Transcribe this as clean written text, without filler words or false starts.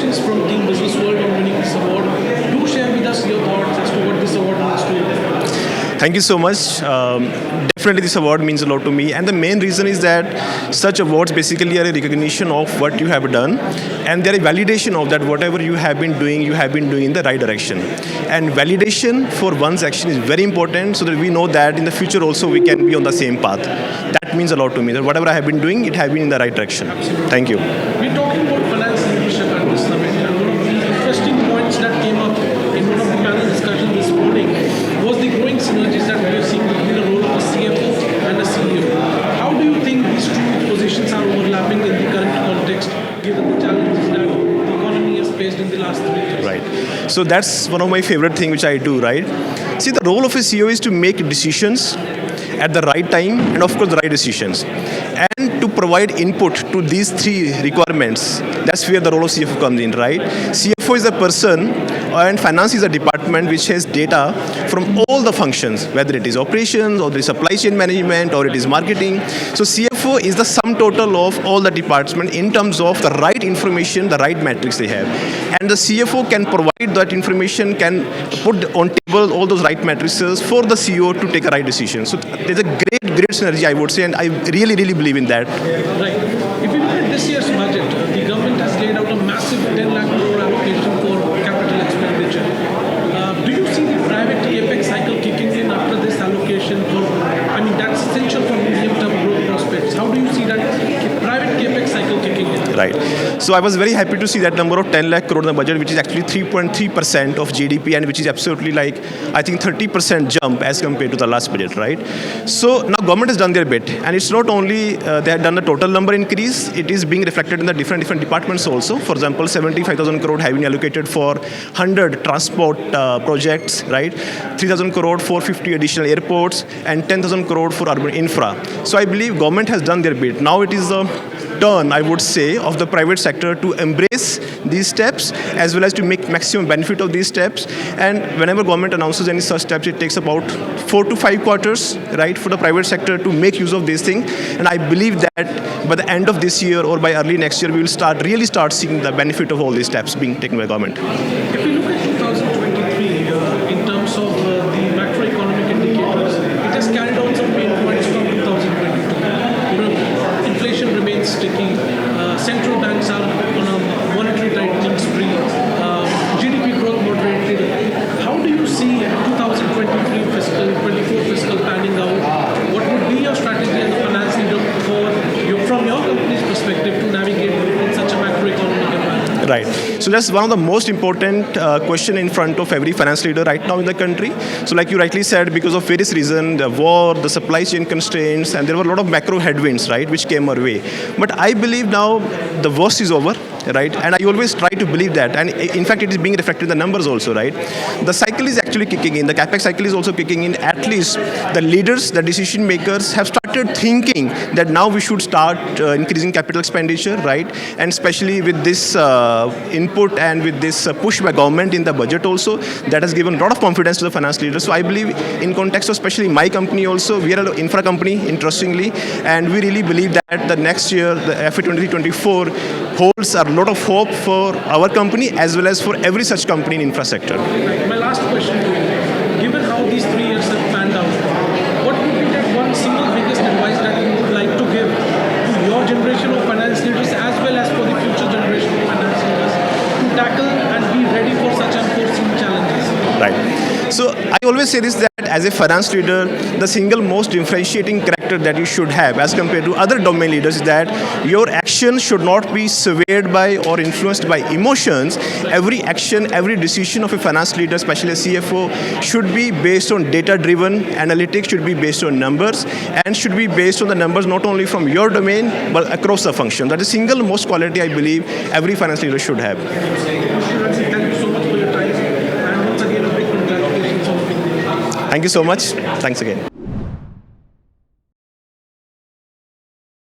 Congratulations from Team Business World on winning this award. Do share with us your thoughts as to what this award means to you. Thank you so much. Definitely this award means a lot to me, and the main reason is that such awards basically are a recognition of what you have done, and they're a validation of that whatever you have been doing in the right direction. And validation for one's action is very important, so that we know that in the future also we can be on the same path. That means a lot to me, that whatever I have been doing, it has been in the right direction. Thank you. We're talking about finance leadership at this summit, and one of the interesting points that came up in one of the panel discussions this morning was the growing synergies that we are seeing between the role of a CFO and a CEO. How do you think these two positions are overlapping in the current context, given the challenges that the economy has faced in the last 3 years? Right. So that's one of my favorite things which I do, right? See, the role of a CEO is to make decisions at the right time and of course the right decisions. And to provide input to these three requirements, that's where the role of CFO comes in, right? CFO is a person and finance is a department which has data from all the functions, whether it is operations or the supply chain management or it is marketing. So CFO is the sum total of all the departments in terms of the right information, the right metrics they have. And the CFO can provide that information, can put on table all those right matrices for the CEO to take a right decision. So there's a great synergy, I would say, and I really believe in that. Right. If you look at this year's budget, the government has laid out a massive 10 lakh crore allocation for capital expenditure. Do you see the private capex cycle kicking in after this allocation? That's essential for medium-term growth prospects. How do you see that private capex cycle kicking in? Right. So I was very happy to see that number of 10 lakh crore in the budget, which is actually 3.3% of GDP, and which is absolutely I think 30% jump as compared to the last budget, right? So now government has done their bit, and it's not only they have done the total number increase, it is being reflected in the different departments also. For example, 75,000 crore have been allocated for 100 transport projects, right? 3,000 crore for 50 additional airports, and 10,000 crore for urban infra. So I believe government has done their bit. Now it is a turn, I would say, of the private sector to embrace these steps as well as to make maximum benefit of these steps. And whenever government announces any such steps, it takes about 4 to 5 quarters, right, for the private sector to make use of these things. And I believe that by the end of this year or by early next year, we will really start seeing the benefit of all these steps being taken by government. If you look at 2023, in terms of the macroeconomic indicators, it has carried on some pain points from 2022. Inflation remains sticky. Central banks are on a monetary tightening spree. GDP growth moderated. How do you see 2023 24 fiscal panning out? What would be your strategy as a finance leader from your company's perspective to navigate in such a macroeconomic environment? Right. So that's one of the most important question in front of every finance leader right now in the country. So like you rightly said, because of various reasons, the war, the supply chain constraints, and there were a lot of macro headwinds, right, which came our way. But I believe now the worst is over, right? And I always try to believe that. And in fact, it is being reflected in the numbers also, right? The cycle is actually kicking in. The capex cycle is also kicking in. At least the leaders, the decision makers have started thinking that now we should start increasing capital expenditure, right? And especially with this input and with this push by government in the budget also, that has given a lot of confidence to the finance leaders. So I believe in context of especially my company also, we are an infra company, interestingly, and we really believe that the next year, the FY 23-24, holds a lot of hope for our company as well as for every such company in infra sector. My last question to you, given how these 3 years have panned out, what would be that one single biggest advice that you would like to give to your generation of finance leaders as well as for the future generation of finance leaders to tackle and be ready for such unforeseen challenges? Right. So I always say this, that as a finance leader, the single most differentiating character that you should have as compared to other domain leaders is that your action should not be swayed by or influenced by emotions. Every action, every decision of a finance leader, especially a CFO, should be based on data-driven analytics, should be based on numbers, and should be based on the numbers not only from your domain, but across the function. That is the single most quality I believe every finance leader should have. Thank you so much for your time. And once again, a big congratulations on being there. Thank you so much. Thanks again.